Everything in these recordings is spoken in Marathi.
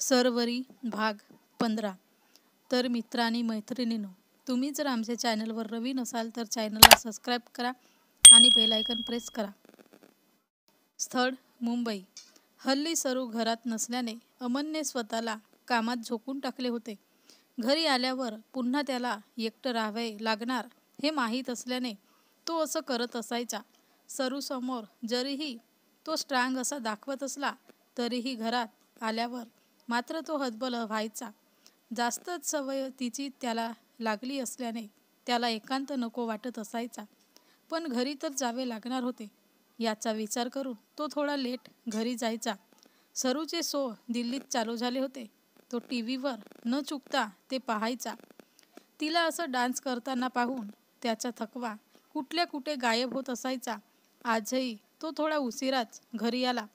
सरवरी भाग 15. तर मित्रांनी मैत्रिणींनो, तुम्ही जर आमच्या चॅनलवर नवीन असाल तर चॅनलला सबस्क्राईब करा आणि बेल आयकॉन प्रेस करा. स्थळ मुंबई. हल्ली सरू घरात नसल्याने अमनने स्वतःला कामात झोकून टाकले होते. घरी आल्यावर पुन्हा त्याला एकटं राहावे लागणार हे माहीत असल्याने तो असं करत असायचा. सरूसमोर जरीही तो स्ट्रॉंग असा दाखवत असला तरीही घरात आल्यावर मात्र तो हतबल व्हायचा. जास्तच सवय तिची त्याला लागली असल्याने त्याला एकांत नको वाटत असायचा. पण घरी तर जावे लागणार होते याचा विचार करून तो थोडा लेट घरी जायचा. सरूचे शो दिल्लीत चालू झाले होते. तो टीव्हीवर न चुकता ते पाहायचा. तिला असं डान्स करताना पाहून त्याचा थकवा कुठल्या कुठे गायब होत असायचा. आजही तो थोडा उशिराच घरी आला.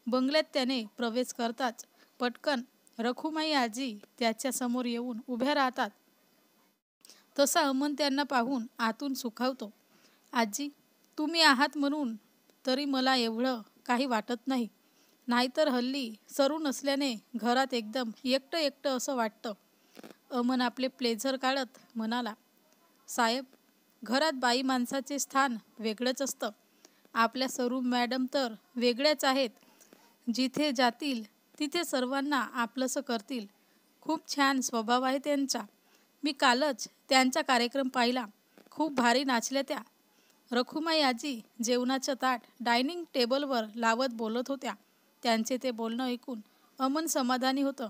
बंगल्यात त्याने प्रवेश करताच पटकन रखुमाई आजी त्याच्या समोर येऊन उभ्या राहतात. तसा अमन त्यांना पाहून आतून सुखावतो. आजी, तुम्ही आहात म्हणून तरी मला एवढं काही वाटत नाही. नाहीतर हल्ली सरू नसल्याने घरात एकदम एकटं एकटं असं वाटतं. अमन आपले प्लेझर काढत म्हणाला. साहेब, घरात बाई माणसाचे स्थान वेगळंच असतं. आपल्या सरू मॅडम तर वेगळ्याच आहेत. जिथे जातील तिथे सर्वांना आपलंसं करतील. खूप छान स्वभाव आहे त्यांचा. मी कालच त्यांचा कार्यक्रम पाहिला. खूप भारी नाचल्या त्या. रखुमाई आजी जेवणाचं ताट डायनिंग टेबलवर लावत बोलत होत्या. त्यांचे ते बोलणं ऐकून अमन समाधानी होतं.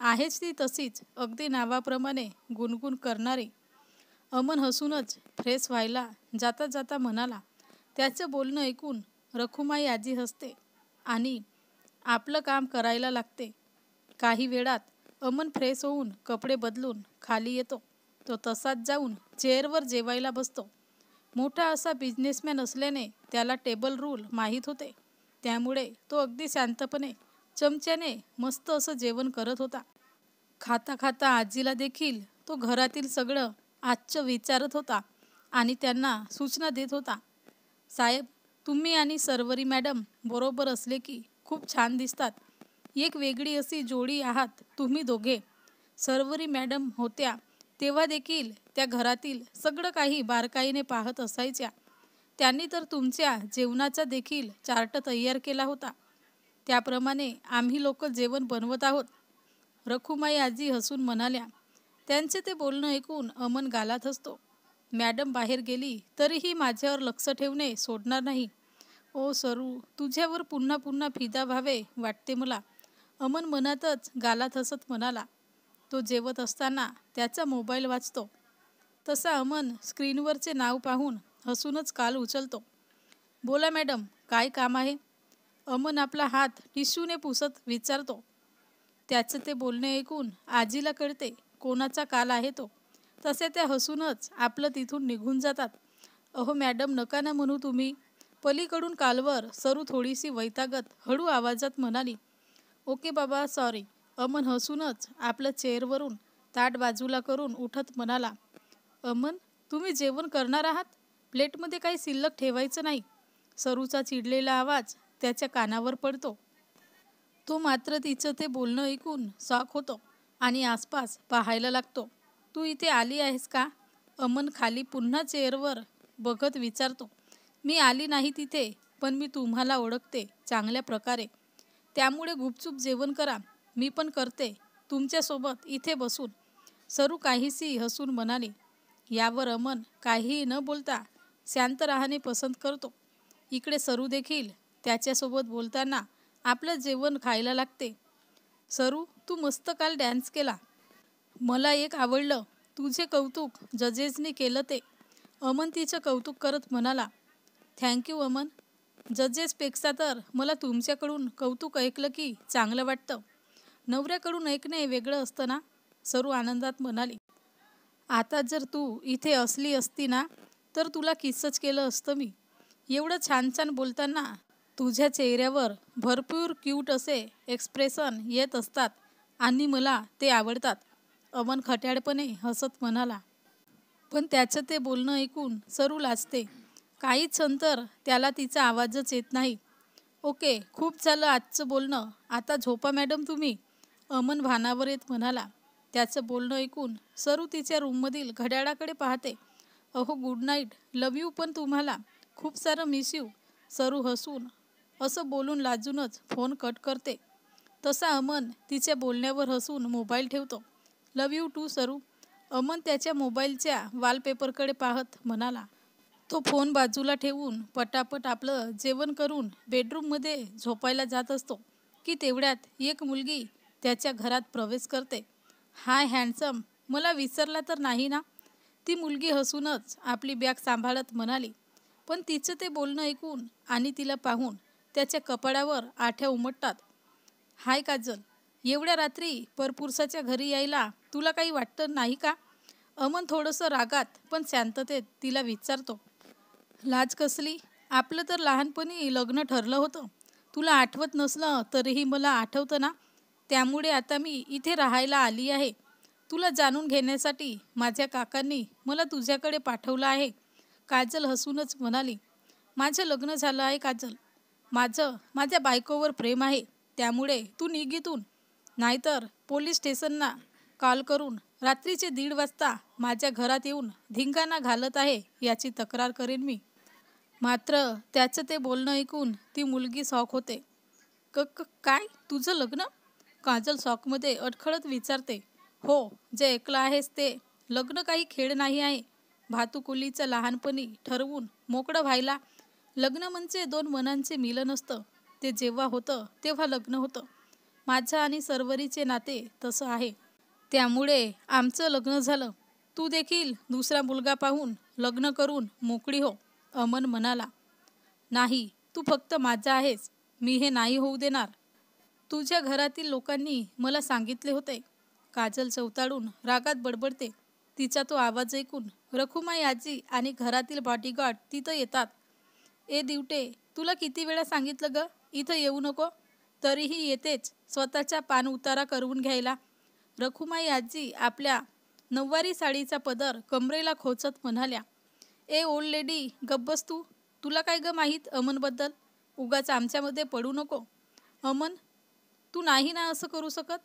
आहेच ती तशीच, अगदी नावाप्रमाणे गुणगुण करणारी. अमन हसूनच फ्रेश व्हायला जाता जाता म्हणाला. त्याचं बोलणं ऐकून रखुमाई आजी हसते आणि आपलं काम करायला लागते. काही वेळात अमन फ्रेश होऊन कपडे बदलून खाली येतो. तो तसाच जाऊन चेअरवर जेवायला बसतो. मोठा असा बिझनेसमॅन असल्याने त्याला टेबल रूल माहीत होते. त्यामुळे तो अगदी शांतपणे चमच्याने मस्त असं जेवण करत होता. खाता खाता आजीला देखील तो घरातील सगळं आजचं विचारत होता आणि त्यांना सूचना देत होता. साहेब, तुम्ही आणि सरवरी मॅडम बरोबर असले की खूप छान दिसतात. एक वेगळी अशी जोडी आहात तुम्ही दोघे. सरवरी मॅडम होत्या तेव्हा देखील त्या घरातील सगळं काही बारकाईने पाहत असायच्या. त्यांनी तर तुमच्या जेवणाचा देखील चार्ट तयार केला होता. त्याप्रमाणे आम्ही लोक जेवण बनवत आहोत. रखुमाई आजी हसून म्हणाल्या. त्यांचे ते बोलणं ऐकून अमन गालात हसतो. मॅडम बाहेर गेली तरीही माझ्यावर लक्ष ठेवणे सोडणार नाही. ओ सरू, तुझ्यावर पुन्हा पुन्हा फिदा व्हावे वाटते मला. अमन मनातच गालात हसत म्हणाला. तो जेवत असताना त्याचा मोबाईल वाजतो. तसा अमन स्क्रीनवरचे नाव पाहून हसूनच काल उचलतो. बोला मॅडम, काय काम आहे? अमन आपला हात टिश्यूने पुसत विचारतो. त्याचं ते बोलणे ऐकून आजीला कळते कोणाचा काल आहे तो. तसे त्या हसूनच आपलं तिथून निघून जातात. अहो मॅडम, नका ना म्हणू तुम्ही. पलीकडून कालवर सरू थोडीशी वैतागत हळू आवाजात म्हणाली. ओके बाबा, सॉरी. अमन हसूनच आपलं चेअरवरून ताट बाजूला करून उठत म्हणाला. अमन, तुम्ही जेवण करणार आहात? प्लेटमध्ये काही शिल्लक ठेवायचं नाही. सरूचा चिडलेला आवाज त्याच्या कानावर पडतो. तो मात्र तिचं ते बोलणं ऐकून शॉक होतो आणि आसपास पाहायला लागतो. तू इथे आली आहेस का? अमन खाली पुन्हा चेअरवर बघत विचारतो. मी आली नाही तिथे, पण मी तुम्हाला ओळखते चांगल्या प्रकारे. त्यामुळे गुपचूप जेवण करा. मी पण करते तुमच्यासोबत इथे बसून. सरू काहीशी हसून म्हणाली. यावर अमन काहीही न बोलता शांत राहणे पसंत करतो. इकडे सरू देखील त्याच्यासोबत बोलताना आपलं जेवण खायला लागते. सरू, तू मस्त काल डान्स केला. मला एक आवडलं. तुझे कौतुक जजेसने केलं ते. अमन तिचं कौतुक करत म्हणाला. थँक्यू अमन. जजेसपेक्षा तर मला तुमच्याकडून कौतुक ऐकलं की चांगलं वाटतं. नवऱ्याकडून ऐकणे वेगळं असतं ना, सरू आनंदात म्हणाली. आता जर तू इथे असली असती ना तर तुला किसच केलं असतं मी. एवढं छान छान बोलताना तुझ्या चेहऱ्यावर भरपूर क्यूट असे एक्सप्रेशन येत असतात आणि मला ते आवडतात. अमन खट्याळपणे हसत म्हणाला. पण त्याचं ते बोलणं ऐकून सरू लाजते. काहीच अंतर त्याला तिचा आवाजच येत नाही. ओके, खूप झालं आजचं बोलणं. आता झोपा मॅडम तुम्ही, अमन भानावर येत म्हणाला. त्याचं बोलणं ऐकून सरू तिच्या रूममधील घड्याळाकडे पाहते. अहो गुड नाईट, लव यू पण तुम्हाला. खूप सारं मिस यू. सरू हसून असं बोलून लाजूनच फोन कट करते. तसा अमन तिच्या बोलण्यावर हसून मोबाईल ठेवतो. लव यू टू सरू, अमन त्याच्या मोबाईलच्या वॉलपेपरकडे पाहत म्हणाला. तो फोन बाजूला ठेवून पटापट आपलं जेवण करून बेडरूममध्ये झोपायला जात असतो की तेवढ्यात एक मुलगी त्याच्या घरात प्रवेश करते. हाय हँडसम, मला विसरला तर नाही ना? ती मुलगी हसूनच आपली बॅग सांभाळत म्हणाली. पण तिचं ते बोलणं ऐकून आणि तिला पाहून त्याच्या कपाळावर आठ्या उमटतात. हाय काजल, एवढ्या रात्री परपुरुषाच्या घरी यायला तुला काही वाटतं नाही का? अमन थोडंसं रागात पण शांततेत तिला विचारतो. लाज कसली? आपलं तर लहानपणी लग्न ठरलं होतं. तुला आठवत नसलं तरीही मला आठवतं ना? त्यामुळे आता मी इथे राहायला आली आहे. तुला जाणून घेण्यासाठी माझ्या काकांनी मला तुझ्याकडे पाठवलं आहे. काजल हसूनच म्हणाली. माझं लग्न झालं आहे काजल. माझ्या बायकोवर प्रेम आहे. त्यामुळे तू निघ इथून. नाहीतर पोलीस स्टेशनला कॉल करून रात्रीचे 1:30 वाजता माझ्या घरात येऊन धिंगाणा घालत आहे याची तक्रार करेन मी. मात्र त्याचं ते बोलणं ऐकून ती मुलगी शॉक होते. काय तुझं लग्न? काजल शॉकमध्ये अडखळत विचारते. हो, जे ऐकलं आहेस ते. लग्न काही खेळ नाही आहे. भातुकुलीचं लहानपणी ठरवून मोकळं व्हायला. लग्न म्हणजे 2 मनांचे मिलन असतं. ते जेव्हा होतं तेव्हा लग्न होतं. माझं आणि सर्वरीचे नाते तसं आहे. त्यामुळे आमचं लग्न झालं. तू देखील दुसरा मुलगा पाहून लग्न करून मोकळी हो, अमन म्हणाला. नाही, तू फक्त माझा आहेस. मी हे नाही होऊ देणार. तुझ्या घरातील लोकांनी मला सांगितले होते. काजल चवताळून रागात बडबडते. तिचा तो आवाज ऐकून रखुमाई आजी आणि घरातील बॉडीगार्ड तिथं येतात. ए दिवटे, तुला किती वेळा सांगितलं ग इथं येऊ नको? तरीही येतेच स्वतःचा पान उतारा करून घ्यायला. रखुमाई आजी आपल्या नऊवारी साडीचा पदर कमरेला खोचत म्हणाल्या. ए ओल्ड लेडी, गब्बस तू. तुला काय ग माहीत अमनबद्दल? उगाच आमच्यामध्ये पडू नको. अमन, तू नाही ना असं करू शकत.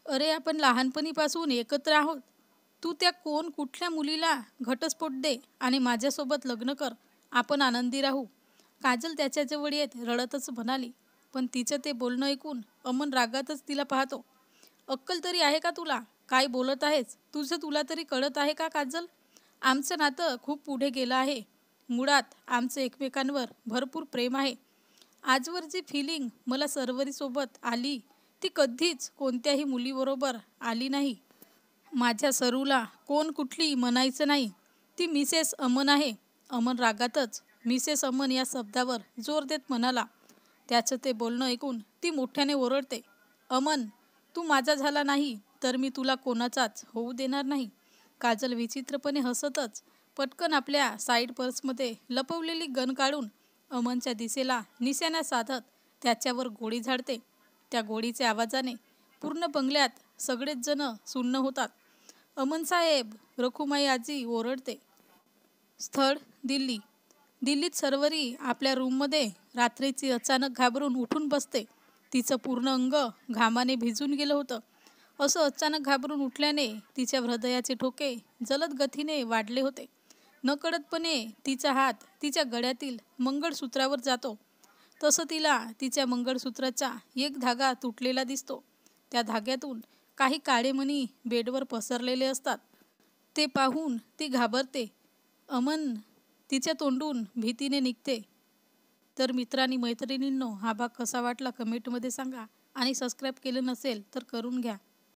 अरे आपण लहानपणीपासून एकत्र आहोत. तू त्या कुठल्या मुलीला घटस्फोट दे आणि माझ्यासोबत लग्न कर. आपण आनंदी राहू. काजल त्याच्याजवळ येत रडतच म्हणाली. पण तिचं ते बोलणं ऐकून अमन रागातच तिला पाहतो. अक्कल तरी आहे का तुला? काय बोलत आहेस? तुला तरी कळत आहे का काजल? आमचं नातं खूप पुढे गेलं आहे. मुळात आमचं एकमेकांवर भरपूर प्रेम आहे. आजवर जी फिलिंग मला सर्वरीसोबत आली ती कधीच कोणत्याही मुलीबरोबर आली नाही. माझ्या सरूला कुठली म्हणायचं नाही. ती मिसेस अमन आहे. अमन रागातच मिसेस अमन या शब्दावर जोर देत म्हणाला. त्याचं ते बोलणं ऐकून ती मोठ्याने ओरडते. अमन, तू माझा झाला नाही तर मी तुला कोणाचाच होऊ देणार नाही. काजल विचित्रपणे हसतच पटकन आपल्या साईड पर्समध्ये लपवलेली गन काढून अमनच्या दिशेला निशाणा साधत त्याच्यावर गोळी झाडते. त्या गोळीच्या आवाजाने पूर्ण बंगल्यात सगळेच जण सुन्न होतात. अमन साहेब, रखुमाई आजी ओरडते. स्थळ दिल्ली. दिल्लीत सर्वरी आपल्या रूममध्ये रात्रीची अचानक घाबरून उठून बसते. तिचं पूर्ण अंग घामाने भिजून गेलं होतं. असं अचानक घाबरून उठल्याने तिच्या हृदयाचे ठोके जलद गतीने वाढले होते. नकळतपणे तिचा हात तिच्या गळ्यातील मंगळसूत्रावर जातो. तसं तिला तिच्या मंगळसूत्राचा एक धागा तुटलेला दिसतो. त्या धाग्यातून काही काळे मणी बेडवर पसरलेले असतात. ते पाहून ती घाबरते. अमन तिच्या तोंडून भीतीने निघते. तर मित्रांनी मैत्रिणींनो, हा भाग कसा वाटला कमेंटमध्ये सांगा आणि सबस्क्राईब केलं नसेल तर करून घ्या.